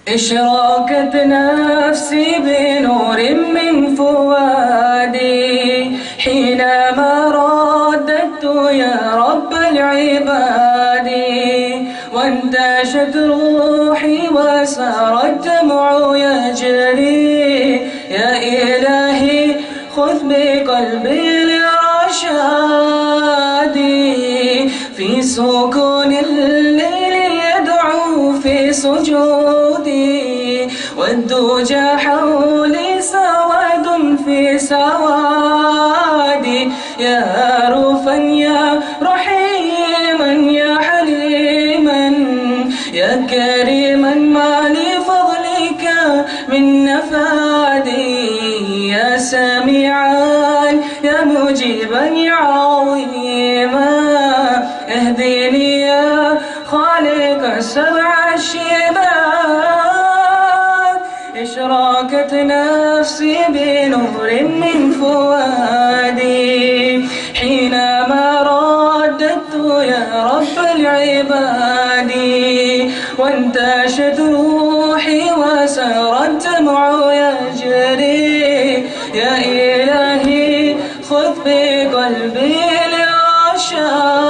اشراقت نفسي بنور من فؤادي حينما رددت يا رب العباد، وانتشت روحي وسار الدمع يجري. يا إلهي خذ بقلبي لرشادي، في سكون الليل يدعو في سجودي، والدجى حولي سواد في سوادي. يا رفا يا رحيما يا حليما يا كريما ما لفضلك من نفادي، يا سميعا يا مجيبا يا عظيما، اهدني يا خالق السبع الشباب. اشراقت نفسي بنور من فؤادي حينما رددت يا رب العباد، وانتشت روحي وسار الدمع يجري. يا إلهي خذ بقلبي للرشاد.